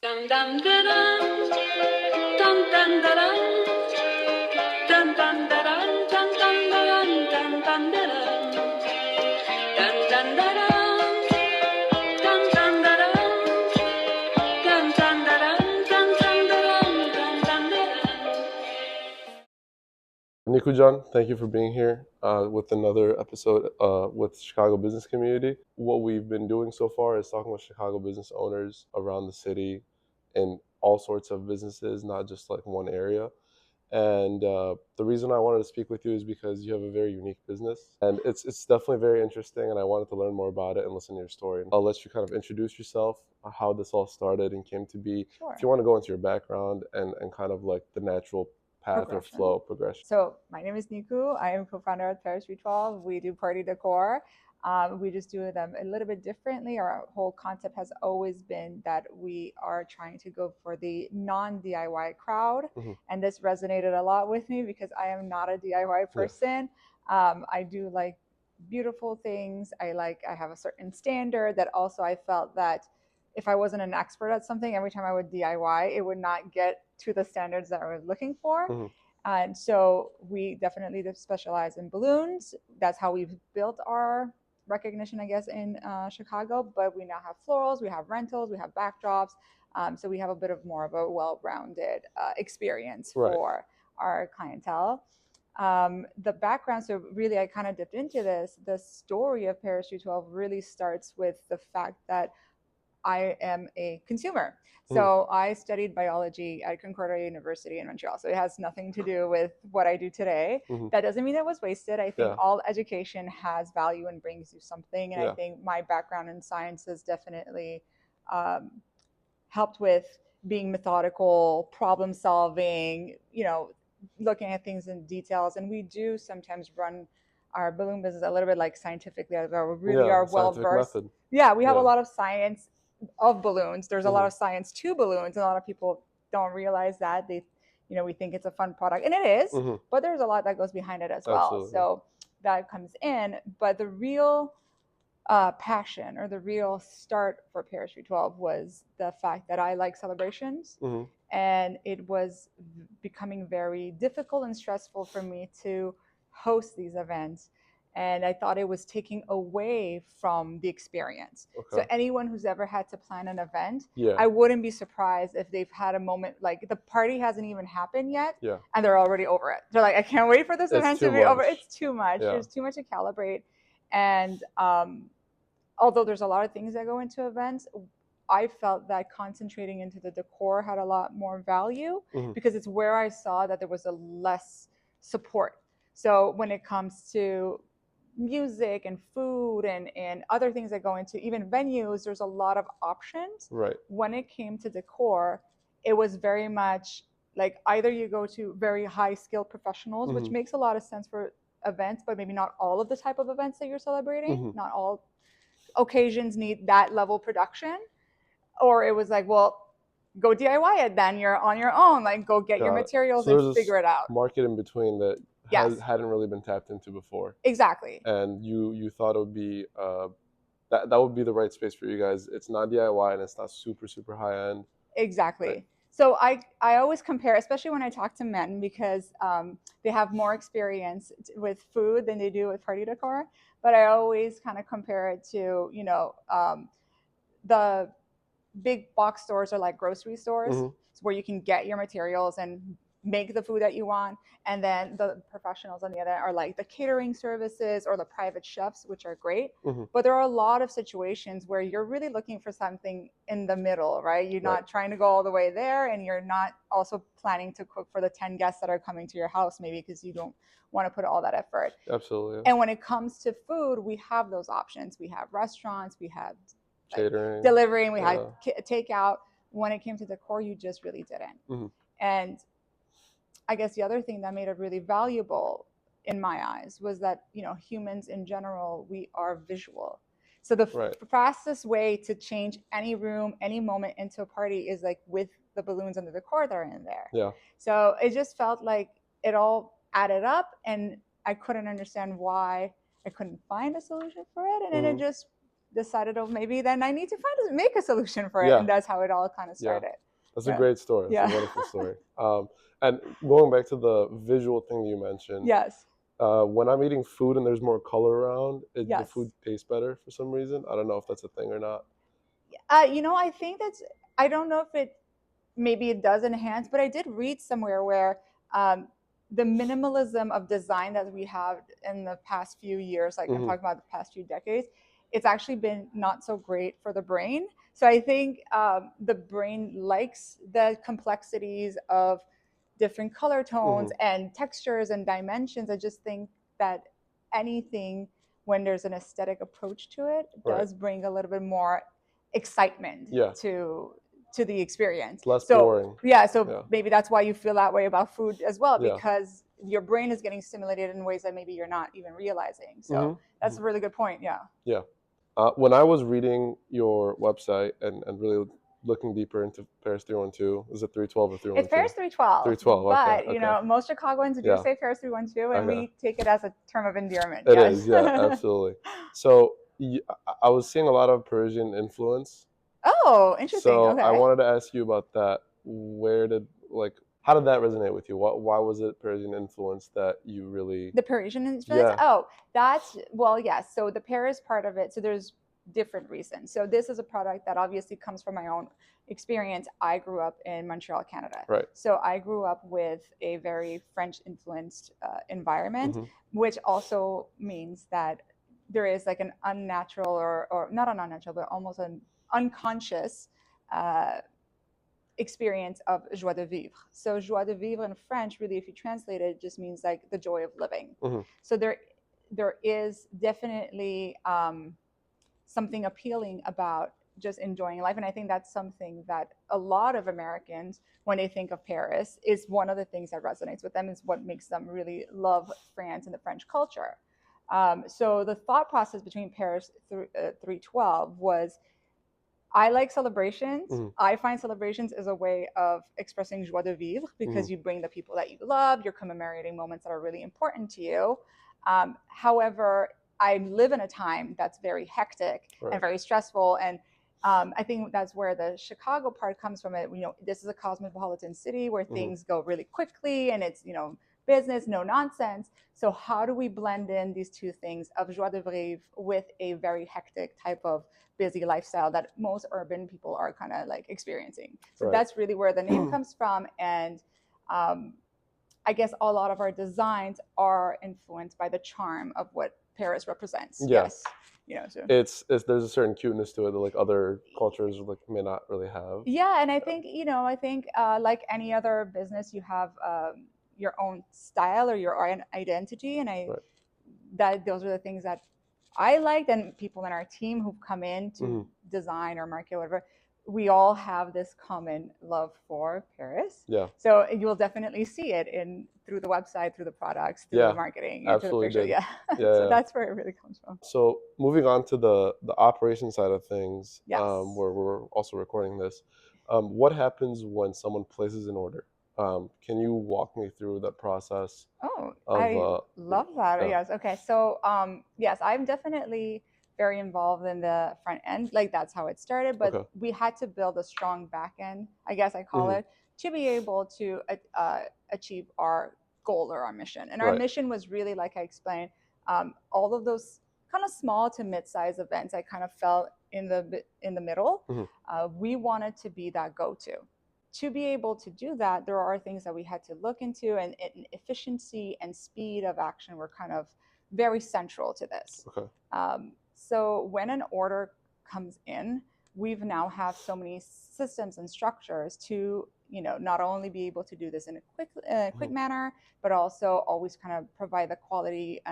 Dun dun dun dun dun dun dun dun dun dun dun dun dun dun dun dun dun dun Nikujan, thank you for being here with another episode with Chicago Business Community. What we've been doing so far is talking with Chicago business owners around the city in all sorts of businesses, not just like one area. And the reason I wanted to speak with you is because you have a very unique business, and it's definitely very interesting. And I wanted to learn more about it and listen to your story. I'll let you kind of introduce yourself, how this all started and came to be. Sure. If you want to go into your background and kind of like the natural path or flow progression. So my name is Niku. I am co-founder of Paris 312. We do party decor. We just do them a little bit differently. Our whole concept has always been that we are trying to go for the non-DIY crowd. Mhm. And this resonated a lot with me because I am not a DIY person. I do like beautiful things. I have a certain standard that also I felt that if I wasn't an expert at something, every time I would DIY, it would not get to the standards that I was looking for. Mhm. And so we definitely specialize in balloons. That's how we've built our recognition, I guess, in Chicago. But we now have florals, we have rentals, we have backdrops. So we have a bit of more of a well-rounded experience Right. for our clientele. The background, so really I kind of dipped into this. The story of Paris 312 really starts with the fact that I am a consumer. So I studied biology at Concordia University in Montreal. So it has nothing to do with what I do today. Mhm. That doesn't mean it was wasted. I think Yeah. all education has value and brings you something. And Yeah. I think my background in science has definitely helped with being methodical, problem solving, looking at things in details. And we do sometimes run our balloon business a little bit like scientifically as well. We really are well scientific versed. method. Yeah, we have a Yeah. lot of science of balloons. There's a lot Mhm. of science to balloons, and a lot of people don't realize that. We think it's a fun product, and it is, Mhm. but there's a lot that goes behind it as well. Absolutely. So that comes in. But the real passion or the real start for Paris 312 was the fact that I like celebrations, Mhm. and it was becoming very difficult and stressful for me to host these events. And I thought it was taking away from the experience. So Okay. anyone who's ever had to plan an event, Yeah. I wouldn't be surprised if they've had a moment like the party hasn't even happened yet, Yeah. and they're already over it. They're like, I can't wait for this It's event too to be over. much. It's too much. Yeah. There's too much to calibrate. And although there's a lot of things that go into events, I felt that concentrating into the decor had a lot more value Mhm. because it's where I saw that there was a less support. So when it comes to music and food and other things that go into even venues, there's a lot of options. Right. When it came to decor, it was very much like either you go to very high skilled professionals, which Mhm. makes a lot of sense for events, but maybe not all of the type of events that you're celebrating. Mhm. Not all occasions need that level production. Or it was like, well, go DIY it then. You're on your own. Like, go get your Got it. materials So and there's figure it out. market in between that Yes, hadn't really been tapped into before, exactly. and you thought it would be that would be the right space for you guys. It's not DIY and it's not super high end. Exactly. Right. So I always compare, especially when I talk to men, because they have more experience with food than they do with party decor. But I always kind of compare it to, the big box stores are like grocery stores Mhm. where you can get your materials and make the food that you want. And then the professionals on the other are like the catering services or the private chefs, which are great. Mhm. But there are a lot of situations where you're really looking for something in the middle, right? You're Right. not trying to go all the way there, and you're not also planning to cook for the 10 guests that are coming to your house, maybe because you don't want to put all that effort. Absolutely. Yeah. And when it comes to food, we have those options. We have restaurants, we have like Catering. delivering, we had Yeah. takeout. When it came to decor, you just really didn't. Mhm. And I guess the other thing that made it really valuable in my eyes was that, humans in general, we are visual. So the Right. fastest way to change any room, any moment into a party is like with the balloons and the decor that are in there. Yeah. So it just felt like it all added up, and I couldn't understand why I couldn't find a solution for it. And then it Mhm. just decided, oh, maybe then I need to make a solution for it, Yeah. and that's how it all kind of Yeah. started. That's Yeah. a great story. It's Yeah. a wonderful story. And going back to the visual thing you mentioned, Yes. when I'm eating food and there's more color around, the Yes. food tastes better for some reason. I don't know if that's a thing or not. I think I don't know if maybe it does enhance, but I did read somewhere where the minimalism of design that we have in the past few years, like I'm Mhm. talking about the past few decades, it's actually been not so great for the brain. So I think the brain likes the complexities of different color tones Mhm. and textures and dimensions. I just think that anything, when there's an aesthetic approach to it, Right. does bring a little bit more excitement Yeah. to the experience. It's less So boring. yeah, so Yeah. maybe that's why you feel that way about food as well, Yeah. because your brain is getting stimulated in ways that maybe you're not even realizing. So Mhm. that's a really good point. Yeah. Yeah. When I was reading your website and really looking deeper into Paris 312, is it 312 or It's 312? Paris 312. 312, okay, But you know, most Chicagoans do Yeah. say Paris 312, and Okay. we take it as a term of endearment. It Yes. is, yeah, absolutely. So I was seeing a lot of Parisian influence. Oh, interesting. So Okay. I wanted to ask you about that. How did that resonate with you? Why was it Parisian influence that you really? The Parisian influence? Yeah. Oh, yes. So the Paris part of it, so there's different reasons. So this is a product that obviously comes from my own experience. I grew up in Montreal, Canada. Right. So I grew up with a very French influenced environment, Mhm. which also means that there is like an unnatural or not an unnatural, but almost an unconscious experience of joie de vivre. So joie de vivre in French, really, if you translate it, just means like the joy of living. Mhm. So there is definitely something appealing about just enjoying life, and I think that's something that a lot of Americans, when they think of Paris, is one of the things that resonates with them, is what makes them really love France and the French culture. So the thought process between Paris 312 was, I like celebrations. Mhm. I find celebrations is a way of expressing joie de vivre, because Mhm. you bring the people that you love, you're commemorating moments that are really important to you. However, I live in a time that's very hectic Right. and very stressful, and I think that's where the Chicago part comes from. It, this is a cosmopolitan city where Mhm. things go really quickly, and it's business, no nonsense. So how do we blend in these two things of joie de vivre with a very hectic type of busy lifestyle that most urban people are kind of like experiencing? So Right. that's really where the name comes from. And I guess a lot of our designs are influenced by the charm of what Paris represents. Yeah. Yes. So It's there's a certain cuteness to it that like other cultures may not really have. yeah, and I think like any other business, you have your own style or your own identity, and Right. that those are the things that I liked, and people in our team who've come in to Mhm. design or market, whatever, we all have this common love for Paris. Yeah. So you'll definitely see it through the website, through the products, through Yeah, the marketing, and through the absolutely picture. did. Yeah. Yeah, So yeah. that's where it really comes from. So moving on to the operation side of things, Yes. where we're also recording this, what happens when someone places an order? Can you walk me through that process? Oh, Of, I love that. yeah. Yes. Okay. So, yes, I'm definitely very involved in the front end. Like that's how it started, but Okay. we had to build a strong back end, I guess I call Mhm. it, to be able to achieve our goal or our mission. And our Right. mission was really, like I explained, all of those kind of small to mid-size events. I kind of felt in the middle. Mhm. We wanted to be that go-to. To be able to do that, there are things that we had to look into, and efficiency and speed of action were kind of very central to this. Okay. So when an order comes in, we've now have so many systems and structures to not only be able to do this in a quick Mhm. manner, but also always kind of provide the quality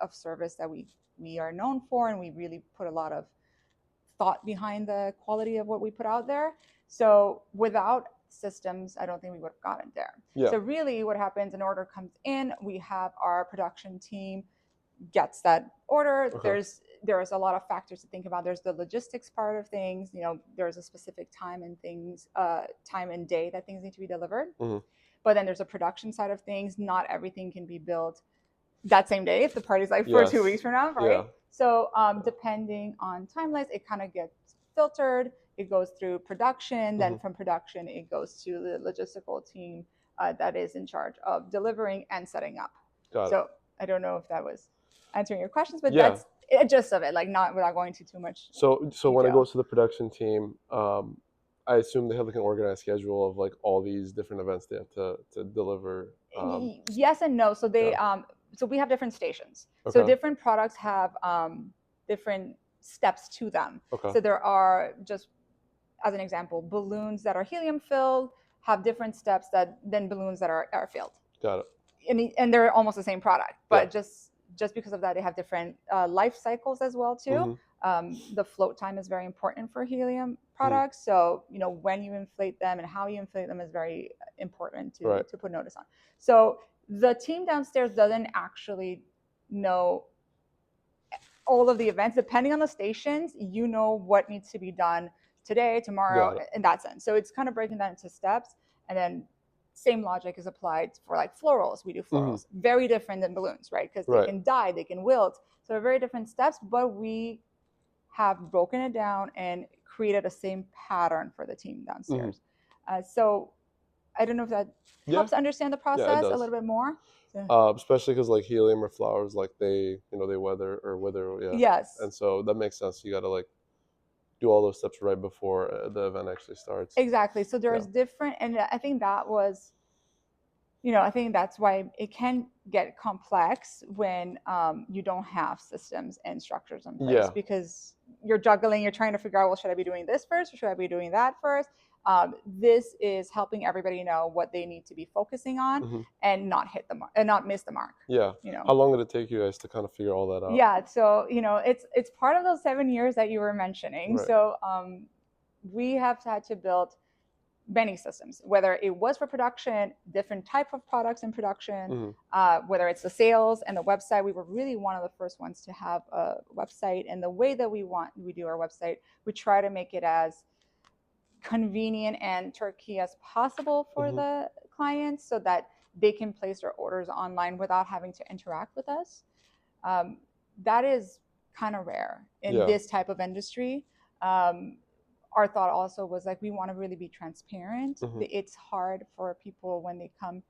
of service that we are known for, and we really put a lot of thought behind the quality of what we put out there. So without systems, I don't think we would have gotten there. Yeah. So really what happens, an order comes in, we have our production team gets that order. Okay. There's a lot of factors to think about. There's the logistics part of things. There's a specific time and time and day that things need to be delivered. Mhm. But then there's a production side of things. Not everything can be built that same day if the party's like for 2 Yes. weeks from now, right? Yeah. So depending on timelines, it kind of gets filtered. It goes through production. Then from production, it goes to the logistical team that is in charge of delivering and setting up. Got it. So I don't know if that was answering your questions, but Yeah. that's a gist of it. Like not without going to too much. So when it detail. goes to the production team, I assume they have like an organized schedule of like all these different events they have to deliver. Yes and no. So they yeah. so we have different stations. So Okay. different products have different steps to them. Okay. So there are, just as an example, balloons that are helium filled have different steps than balloons that are air filled. Got it. And they're almost the same product, but Yeah. just because of that, they have different life cycles as well too. The float time is very important for helium products. So when you inflate them and how you inflate them is very important to put notice on. So the team downstairs doesn't actually know all of the events. Depending on the stations, what needs to be done today, tomorrow, in that sense. So it's kind of breaking that into steps, and then same logic is applied for like florals. We do florals, very different than balloons, right? Because they can die, they can wilt. So they're very different steps, but we have broken it down and created a same pattern for the team downstairs. So I don't know if that helps understand the process a little bit more. Especially because like helium or flowers, like they they wither. Yes. And so that makes sense. You got to like do all those steps right before the event actually starts. Exactly. So there's different, and I think that was, I think that's why it can get complex when you don't have systems and structures in place, because you're juggling, you're trying to figure out, well, should I be doing this first or should I be doing that first? This is helping everybody know what they need to be focusing on and not hit the mark and not miss the mark. Yeah. How long did it take you guys to kind of figure all that out? Yeah. So, it's part of those 7 years that you were mentioning. So we have had to build many systems, whether it was for production, different type of products in production, whether it's the sales and the website. We were really one of the first ones to have a website, and the way that we do our website, we try to make it as convenient and turnkey as possible for the clients, so that they can place their orders online without having to interact with us. That is kind of rare in this type of industry. Our thought also was like, we want to really be transparent. It's hard for people when they come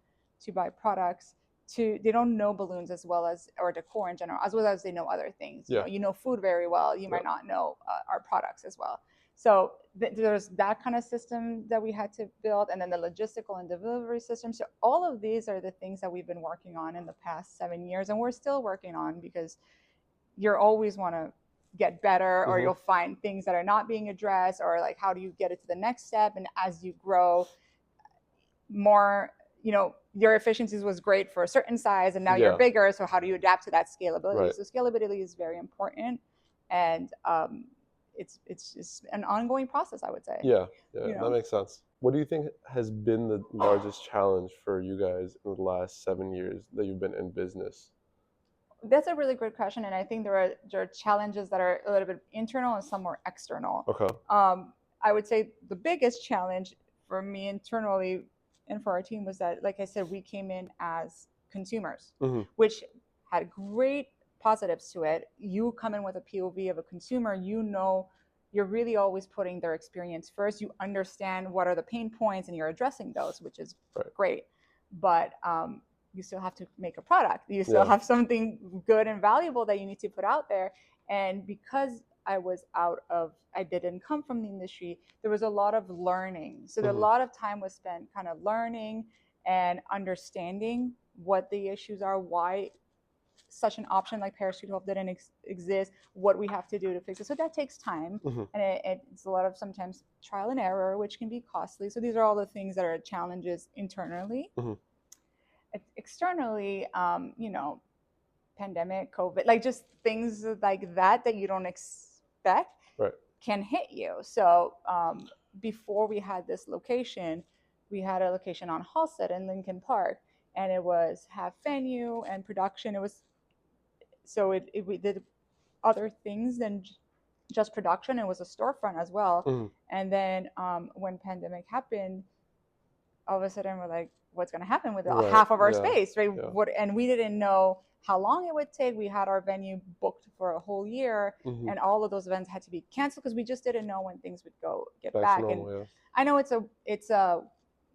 to buy products they don't know balloons as well as, or decor in general, as well as they know other things. You know food very well. You might not know our products as well. So there's that kind of system that we had to build, and then the logistical and delivery system. So all of these are the things that we've been working on in the past 7 years, and we're still working on, because you always want to get better, or you'll find things that are not being addressed, or like, how do you get it to the next step? And as you grow more, your efficiencies was great for a certain size, and now you're bigger. So how do you adapt to that scalability? So scalability is very important, and it's just an ongoing process, I would say. That makes sense. What do you think has been the largest challenge for you guys in the last 7 years that you've been in business? That's a really good question, and I think there are challenges that are a little bit internal and some more external. Okay. I would say the biggest challenge for me internally and for our team was that, like I said, we came in as consumers, which had great positives to it. You come in with a POV of a consumer, you're really always putting their experience first. You understand what are the pain points, and you're addressing those, which is great. But you still have to make a product. You still have something good and valuable that you need to put out there. And because I didn't come from the industry, there was a lot of learning. So a lot of time was spent kind of learning and understanding what the issues are, why such an option like Parachute 12 didn't exist, what we have to do to fix it. So that takes time, and it's a lot of sometimes trial and error, which can be costly. So these are all the things that are challenges internally. Externally, pandemic, COVID, like just things like that you don't expect can hit you. So before we had this location, we had a location on Halsted in Lincoln Park, and it was half venue and production. We did other things than just production. It was a storefront as well. And then when pandemic happened, all of a sudden we're like, what's going to happen with Right. half of our Yeah. space, right? Yeah. And we didn't know how long it would take. We had our venue booked for a whole year, Mhm. and all of those events had to be canceled because we just didn't know when things would get Back back. to And normal. Yeah. I know it's a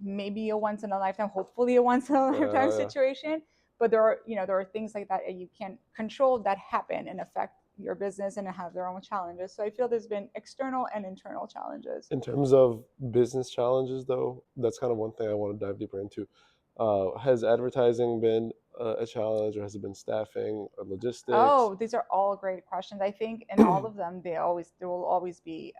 maybe a once in a lifetime, hopefully a once in a lifetime Yeah. situation, but there are things like that you can't control that happen and affect your business and have their own challenges. So I feel there's been external and internal challenges. In terms of business challenges, though, that's kind of one thing I want to dive deeper into. Has advertising been a challenge, or has it been staffing or logistics? Oh, these are all great questions. I think in all of them, there will always be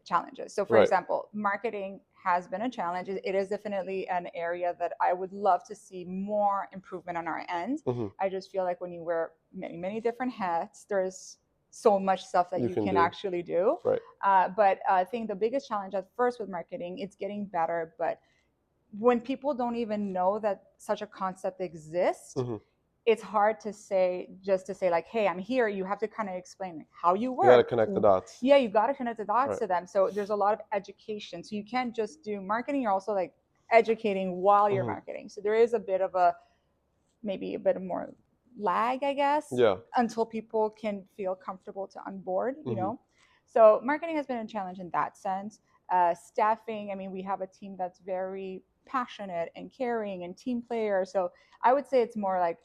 challenges. So, for Right. example, marketing has been a challenge. It is definitely an area that I would love to see more improvement on our end. Mhm. I just feel like when you wear many, many different hats, there's so much stuff that You you can can do. actually do. Right. But I think the biggest challenge at first with marketing, it's getting better, but when people don't even know that such a concept exists, Mhm. it's hard to say like, hey, I'm here. You have to kind of explain like how you work. You got to connect the dots. Yeah, you got to connect the dots Right. to them. So there's a lot of education. So you can't just do marketing. You're also like educating while you're Mhm. marketing. So there is a bit of maybe a bit more lag, I guess, Yeah. until people can feel comfortable to onboard, Mhm. So marketing has been a challenge in that sense. Staffing, I mean, we have a team that's very passionate and caring and team player. So I would say it's more like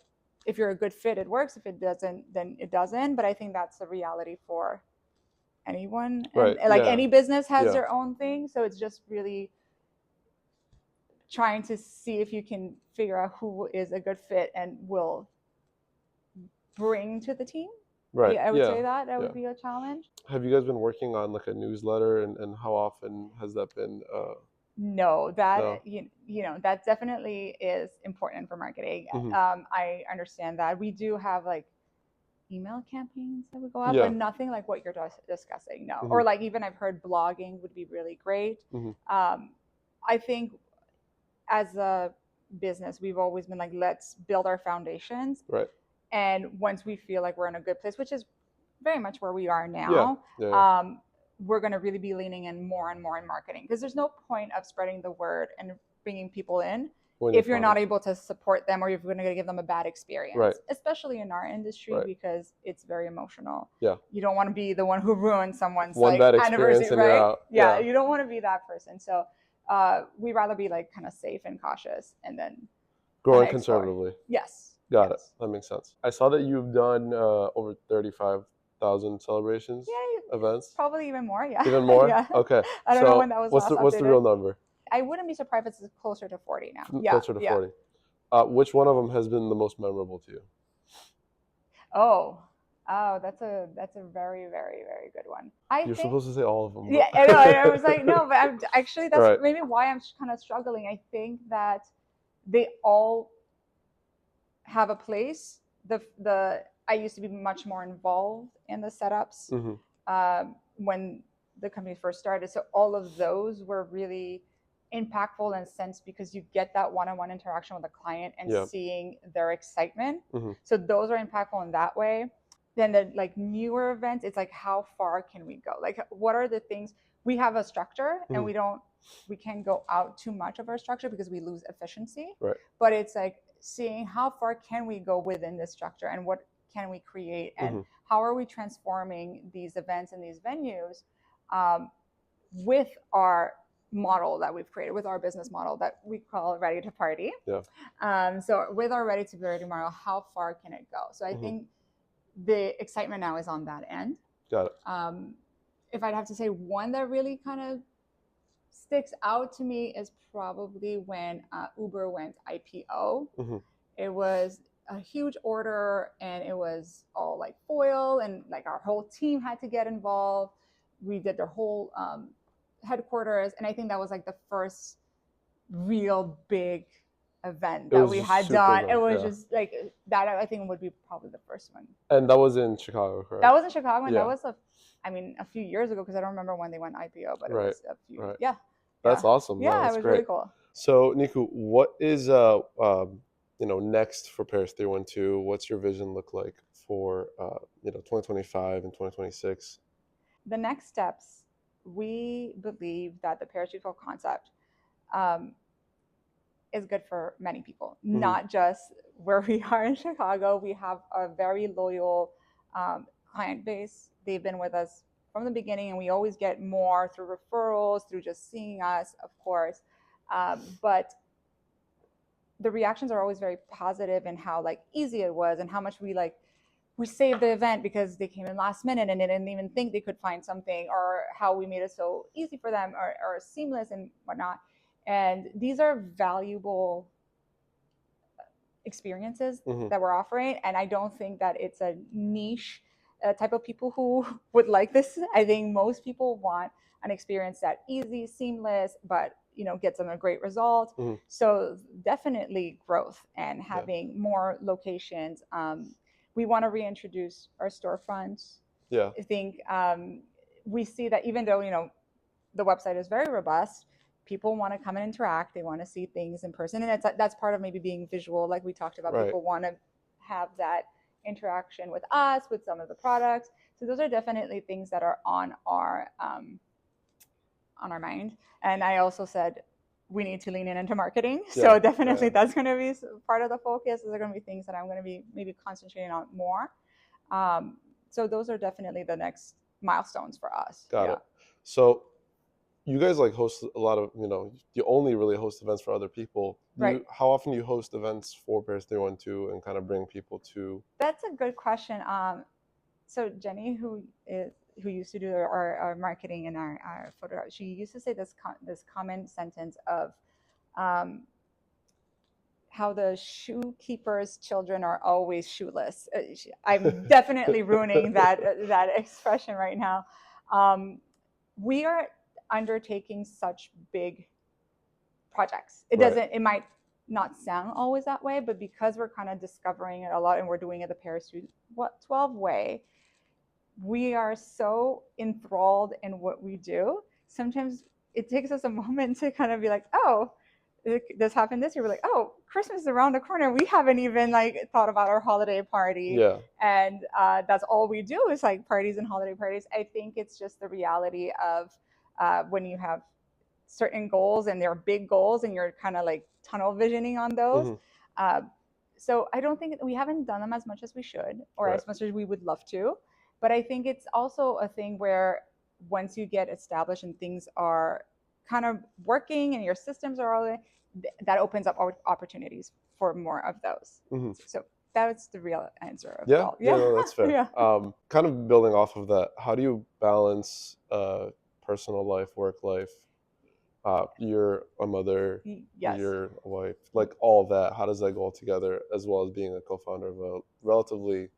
if you're a good fit, it works. If it doesn't, then it doesn't. But I think that's the reality for anyone. Right. And like Yeah. any business has Yeah. their own thing. So it's just really trying to see if you can figure out who is a good fit and will bring to the team. Right. I would Yeah. say that Yeah. would be a challenge. Have you guys been working on like a newsletter, and how often has that been? No, that No. That definitely is important for marketing. Mhm. I understand that we do have like email campaigns that would go out, Yeah. but nothing like what you're discussing. No, Mhm. or like even I've heard blogging would be really great. Mhm. I think as a business, we've always been like, let's build our foundations, Right. and once we feel like we're in a good place, which is very much where we are Yeah. now, Yeah. we're going to really be leaning in more and more in marketing, because there's no point of spreading the word and bringing people in When if you're not fine. able to support them, or if you're going to give them a bad experience, Right. especially in our industry, Right. because it's very emotional. Yeah. You don't want to be the one who ruins someone's One like bad experience anniversary, and you're right? out. Yeah, Yeah. you don't want to be that person. So we'd rather be like kind of safe and cautious, and then Growing kinda explore. conservatively. Yes. Got yes. it. That makes sense. I saw that you've done over 35,000 celebrations Yeah, events. probably even more. Yeah. Even more? Yeah. Okay. I don't know when that was what's last what's the updated. real number? I wouldn't be surprised if it's closer to 40 now. Yeah. Closer to 40. Which one of them has been the most memorable to you? Oh, that's a very very very good one. You're supposed to say all of them. Yeah, I know. I was like, no, but actually that's Right. maybe why I'm kind of struggling. I think that they all have a place. I used to be much more involved in the setups when the company first started. So all of those were really impactful in a sense, because you get that one-on-one interaction with a client and seeing their excitement. So those are impactful in that way. Then the like newer events, it's like, how far can we go? Like, what are the things? We have a structure, and we can't go out too much of our structure because we lose efficiency. Right. But it's like seeing how far can we go within this structure, and what can we create, and how are we transforming these events and these venues with our model that we've created, with our business model that we call Ready to Party. Yeah. So with our Ready to Party model, how far can it go? So I think the excitement now is on that end. Got it. If I'd have to say one that really kind of sticks out to me is probably when Uber went IPO. It was a huge order, and it was all like foil, and like our whole team had to get involved. We did their whole headquarters, and I think that was like the first real big event that we had done. It was just like that. I think would be probably the first one. And that was in Chicago, correct? That was in Chicago, and that was a few years ago, because I don't remember when they went IPO, but it was a few. Right. Yeah. That's awesome. Yeah, that's it was great. really cool. So Niku, what is next for Paris 312? What's your vision look like for 2025 and 2026? The next steps, we believe that the Paris 312 concept is good for many people, Mhm. not just where we are in Chicago. We have a very loyal client base. They've been with us from the beginning, and we always get more through referrals, through just seeing us, of course. But the reactions are always very positive, and how like easy it was, and how much we saved the event because they came in last minute and they didn't even think they could find something, or how we made it so easy for them, or seamless and whatnot. And these are valuable experiences Mhm. that we're offering. And I don't think that it's a niche type of people who would like this. I think most people want an experience that easy, seamless, but gets them a great result. Mhm. So definitely growth and Yeah. having more locations. We want to reintroduce our storefronts. Yeah. I think we see that even though the website is very robust, people want to come and interact. They want to see things in person, and that's part of maybe being visual, like we talked about. Right. People want to have that interaction with us, with some of the products. So those are definitely things that are on our mind. And I also said we need to lean into marketing. So Yeah, definitely yeah. that's going to be part of the focus. Those are going to be things that I'm going to be maybe concentrating on more. So those are definitely the next milestones for us. Got Yeah. it. So you guys like host a lot of, you only really host events for other people. Right. How often do you host events for Paris 312 and kind of bring people to? That's a good question. So Jenny, who used to do our marketing and our photo, she used to say this common sentence of how the shoekeeper's children are always shoeless. I'm definitely ruining that expression right now. We are undertaking such big projects. It might not sound always that way, but because we're kind of discovering it a lot and we're doing it the Paris 12 way, we are so enthralled in what we do. Sometimes it takes us a moment to kind of be like, oh, this happened this year. We're like, oh, Christmas is around the corner. We haven't even thought about our holiday party. Yeah. And that's all we do is parties and holiday parties. I think it's just the reality of when you have certain goals and they're big goals and you're kind of tunnel visioning on those. Mm-hmm. So I don't think we haven't done them as much as we should, or Right. as much as we would love to. But I think it's also a thing where once you get established and things are kind of working and your systems are all, that opens up opportunities for more of those. Mm-hmm. So that's the real answer of Yeah. it all. Yeah, no, that's fair. Yeah. Kind of building off of that, how do you balance personal life, work life? You're a mother, Yes. you're a wife, all of that. How does that go all together, as well as being a co-founder of a relatively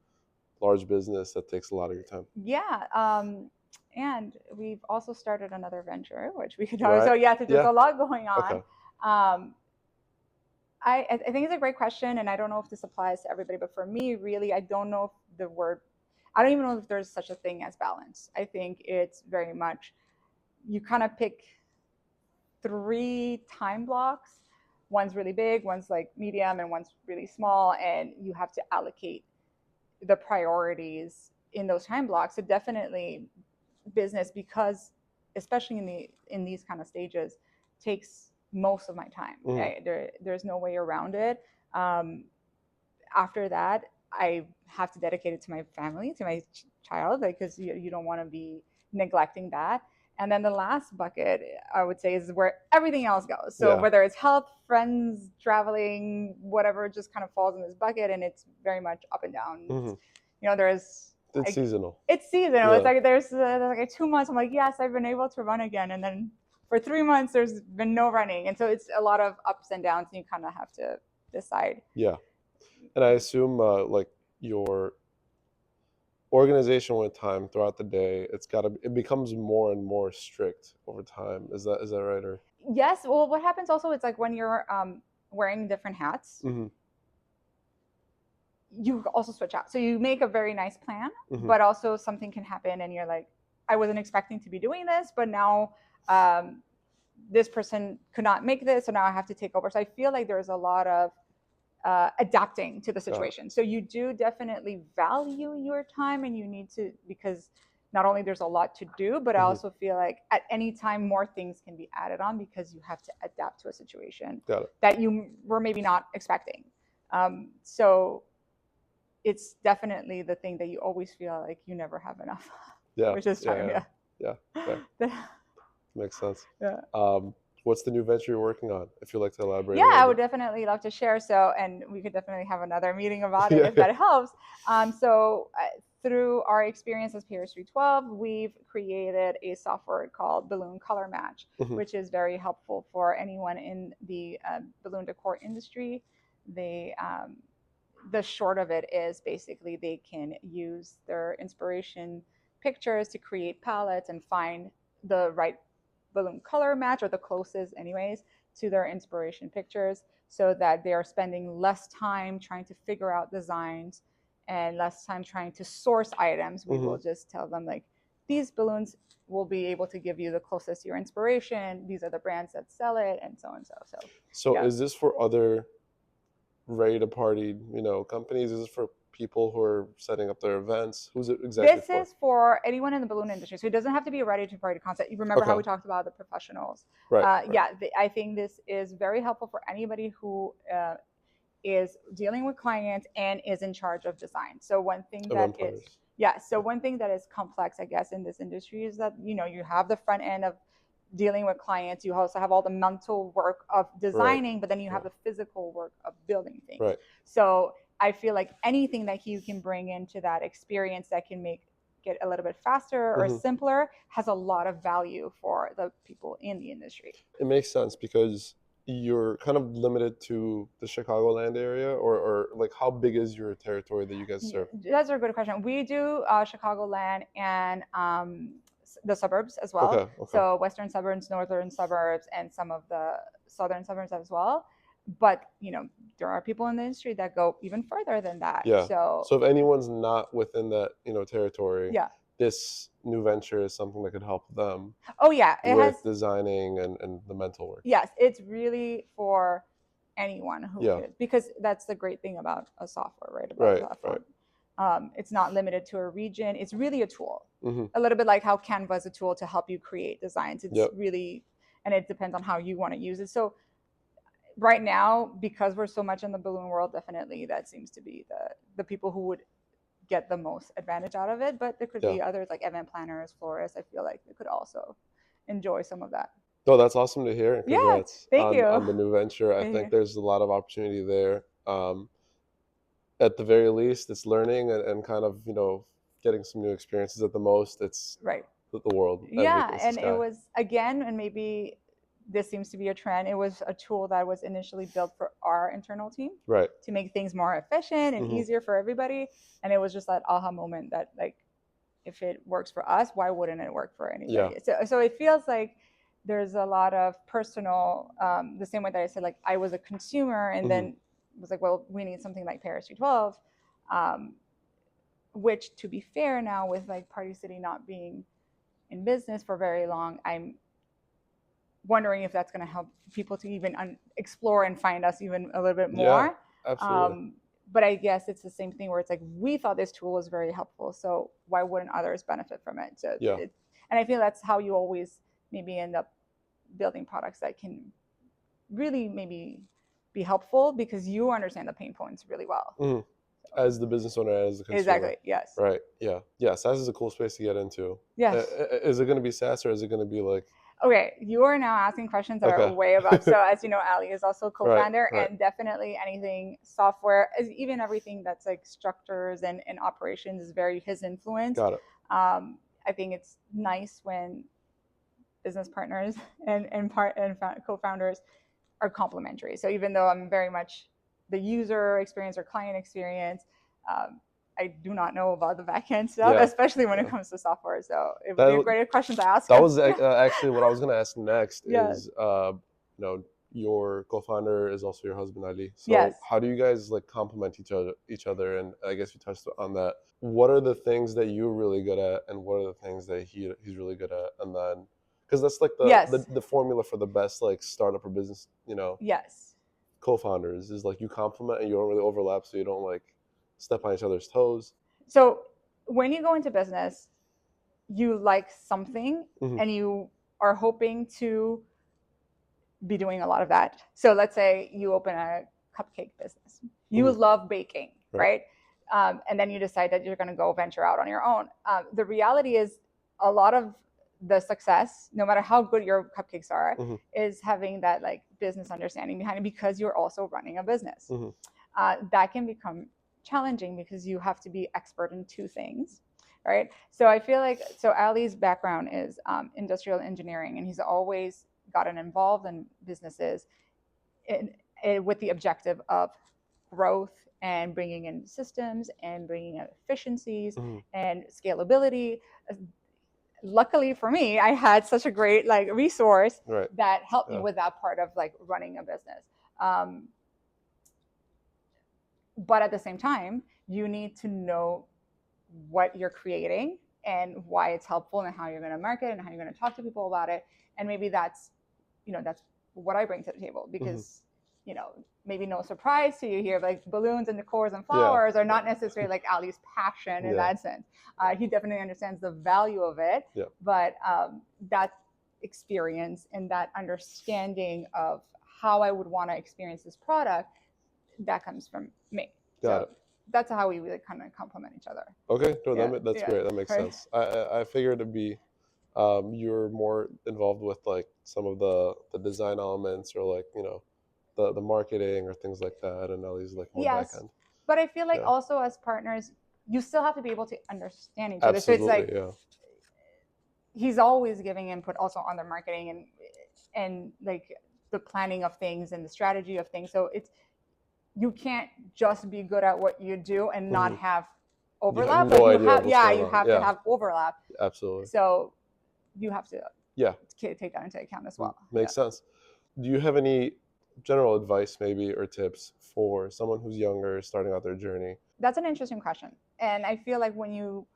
large business that takes a lot of your time? Yeah. And we've also started another venture, which we could talk about. Right. So yeah, there's Yeah. a lot going on. Okay. I think it's a great question, and I don't know if this applies to everybody, but for me, really, I don't know if I don't even know if there's such a thing as balance. I think it's very much, you kind of pick 3 time blocks. One's really big, one's medium, and one's really small, and you have to allocate the priorities in those time blocks. So definitely business, because especially in these kind of stages, takes most of my time. Mhm. Right? There's no way around it. After that, I have to dedicate it to my family, to my child, because you don't want to be neglecting that. And then the last bucket, I would say, is where everything else goes. So Yeah. whether it's health, friends, traveling, whatever, just kind of falls in this bucket, and it's very much up and down. Mhm. It's seasonal. It's seasonal. Yeah. It's like there's 2 months. I'm like, yes, I've been able to run again, and then for 3 months there's been no running, and so it's a lot of ups and downs, and you kind of have to decide. Yeah. And I assume your organization with time throughout the day, it becomes more and more strict over time. Is that right? Or yes. Well, what happens also, it's when you're wearing different hats, mm-hmm. you also switch out. So you make a very nice plan, Mm-hmm. but also something can happen and you're like, I wasn't expecting to be doing this, but now this person could not make this, so now I have to take over. So I feel like there's a lot of adapting to the situation. So you do definitely value your time, and you need to, because not only there's a lot to do, but I Mhm. also feel like at any time more things can be added on because you have to adapt to a situation Got it. that you were maybe not expecting. So it's definitely the thing that you always feel like you never have enough, Yeah. which is time. Yeah. Yeah. Fair. Makes sense. Yeah. What's the new venture you're working on? If you'd like to elaborate. Yeah, a I little would bit. definitely love to share. So, and we could definitely have another meeting about it Yeah, if that helps. Through our experience as Paris 312, we've created a software called Balloon Color Match, Mhm. which is very helpful for anyone in the balloon decor industry. The short of it is basically they can use their inspiration pictures to create palettes and find the right balloon color match or the closest, anyways, to their inspiration pictures so that they are spending less time trying to figure out designs and less time trying to source items. We will just tell them, like, these balloons will be able to give you the closest to your inspiration. These are the brands that sell it, and so and so. So yeah. is this for other ready to party, companies? Is this for people who are setting up their events? Who's it exactly This for? is for anyone in the balloon industry. So it doesn't have to be a ready to party concept. You remember how Okay. we talked about the professionals? Right. Right. Yeah, I think this is very helpful for anybody who is dealing with clients and is in charge of design. So one thing that Event planners. is, yeah, so one thing that is complex, I guess, in this industry is that, you have the front end of dealing with clients. You also have all the mental work of designing, but then you have the physical work of building things. Right. So I feel like anything that you can bring into that experience that can make it a little bit faster or simpler has a lot of value for the people in the industry. It makes sense because you're kind of limited to the Chicagoland area, or like how big is your territory that you guys serve? That's a good question. We do Chicagoland and the suburbs as well. Okay. So western suburbs, northern suburbs, and some of the southern suburbs as well. But there are people in the industry that go even further than that. Yeah. So if anyone's not within that territory, yeah, this new venture is something that could help them. Oh yeah, it with has designing and the mental work. Yes, it's really for anyone who Yeah. is, because that's the great thing about a software, right? About Right, a platform. It's not limited to a region. It's really a tool. Mhm. A little bit like how Canva is a tool to help you create designs. It's Yep. really, and it depends on how you want to use it. So right now, because we're so much in the balloon world, definitely that seems to be the people who would get the most advantage out of it. But there could be others like event planners, florists. I feel like they could also enjoy some of that. No, that's awesome to hear. And Yeah, congrats thank you. on the new venture. I Thank think you. there's a lot of opportunity there. At the very least, it's learning and kind of, getting some new experiences. At the most, it's Right. the world. Yeah, Everything's and the it sky. was, again, and maybe this seems to be a trend. It was a tool that was initially built for our internal team Right. to make things more efficient and Mhm. easier for everybody. And it was just that aha moment that, like, if it works for us, why wouldn't it work for anybody? So it feels like there's a lot of personal, the same way that I said, like, I was a consumer and then was like, well, we need something like Paris 312, which, to be fair, now with like Party City not being in business for very long, I'm wondering if that's going to help people to even explore and find us even a little bit more. Yeah, absolutely. But I guess it's the same thing where it's like, we thought this tool was very helpful, so why wouldn't others benefit from it? So Yeah. And I feel that's how you always maybe end up building products that can really maybe be helpful because you understand the pain points really well. As the business owner, as the consumer. Exactly. Yes. Right. Yeah. Yeah. SaaS is a cool space to get into. Yes. Is it going to be SaaS or is it going to be like? Okay, you are now asking questions that are way above. So as you know, Ali is also co-founder, and definitely anything software, even everything that's like structures and operations is very his influence. Got it. I think it's nice when business partners and co-founders are complementary. So even though I'm very much the user experience or client experience, I do not know about the backend stuff, especially when it comes to software. So it would be a great question to ask. That was actually what I was going to ask next. Is your co-founder is also your husband, Ali. So how do you guys like complement each other? And I guess you touched on that. What are the things that you're really good at, and what are the things that he's really good at? And then, because that's like the formula for the best like startup or business, co-founders is like you complement and you don't really overlap, so you don't like step on each other's toes. So when you go into business, you like something Mhm. and you are hoping to be doing a lot of that. So let's say you open a cupcake business. You Mhm. love baking, Right. right? And then you decide that you're going to go venture out on your own. The reality is, a lot of the success, no matter how good your cupcakes are, Mhm. is having that like business understanding behind it, because you're also running a business. Mhm. That can become challenging because you have to be expert in two things, right? So I feel like, so Ali's background is industrial engineering, and he's always gotten involved in businesses with the objective of growth and bringing in systems and bringing in efficiencies Mhm. and scalability. Luckily for me, I had such a great like resource Right. that helped me Yeah. with that part of like running a business. But at the same time, you need to know what you're creating and why it's helpful and how you're going to market and how you're going to talk to people about it. And maybe that's, that's what I bring to the table, Mhm. because, maybe no surprise to you here, but like balloons and decors and Yeah. flowers are not necessarily like Ali's passion in Yeah. that sense. He definitely understands the value of it, Yeah. but that experience and that understanding of how I would want to experience this product, that comes from me. Got So it. that's how we really kind of complement each other. Okay. No, Yeah, that's yeah, great. That makes right. sense. I figured it'd be you're more involved with like some of the design elements, or like the marketing or things like that, and Ellie's like more back Yes, end. but I feel like Yeah. also as partners, you still have to be able to understand each other. So it's Absolutely. like Yeah. he's always giving input also on the marketing and like the planning of things and the strategy of things. So it's, you can't just be good at what you do and not Mhm. have You have overlap. no Like you idea of have, what's yeah, going you on. have to Yeah. have overlap. Absolutely. So you have to Yeah. take that into account as well. Makes sense. Do you have any general advice, maybe, or tips for someone who's younger, starting out their journey? That's an interesting question. And I feel like when you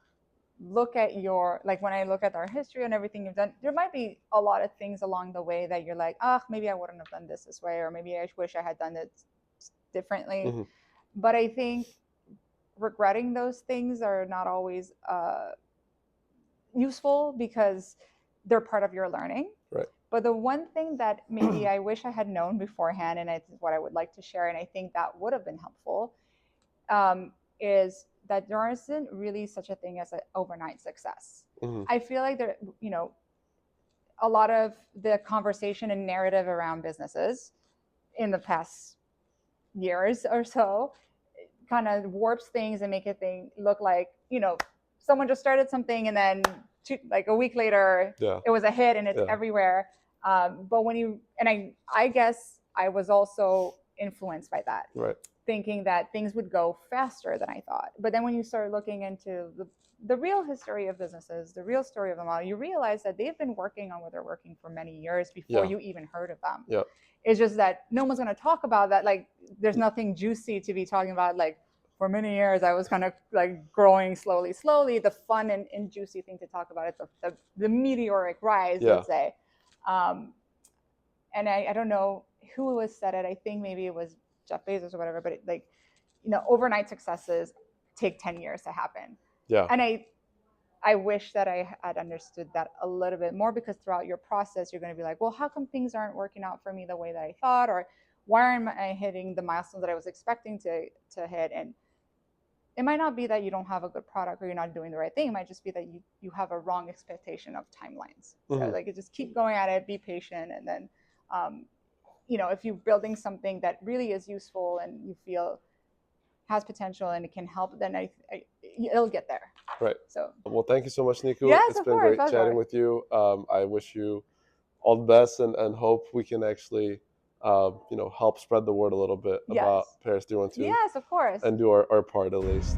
look at your, like when I look at our history and everything you've done, there might be a lot of things along the way that you're like, maybe I wouldn't have done this way, or maybe I wish I had done it differently. Hmm. But I think regretting those things are not always useful, because they're part of your learning. Right. But the one thing that maybe I wish I had known beforehand, and it's what I would like to share, and I think that would have been helpful, is that there isn't really such a thing as an overnight success. Hmm. I feel like there, a lot of the conversation and narrative around businesses in the past years or so kind of warps things and make it look like, someone just started something and then like a week later, Yeah. it was a hit and it's Yeah. everywhere. But when you, and I guess I was also influenced by that, Right. thinking that things would go faster than I thought. But then when you start looking into the real history of businesses, the real story of the model, you realize that they've been working on what they're working for many years before Yeah. you even heard of them. Yeah. It's just that no one's going to talk about that. Like, there's nothing juicy to be talking about. Like, for many years, I was kind of like growing slowly. The fun and juicy thing to talk about is the meteoric rise, Yeah. let's say. And I don't know who was said it. I think maybe it was Jeff Bezos or whatever. But overnight successes take 10 years to happen. Yeah. And I wish that I had understood that a little bit more, because throughout your process, you're going to be like, well, how come things aren't working out for me the way that I thought? Or why aren't I hitting the milestones that I was expecting to hit? And it might not be that you don't have a good product or you're not doing the right thing. It might just be that you have a wrong expectation of timelines. So Mhm. you just keep going at it, be patient. And then, if you're building something that really is useful and you feel has potential and it can help, then it'll get there. Right. So, Well, thank you so much, Niku. yes, It's of been course, great pleasure. chatting with you. I wish you all the best, and hope we can actually, help spread the word a little bit Yes. about Paris 312, Yes, of course. and do our part at least.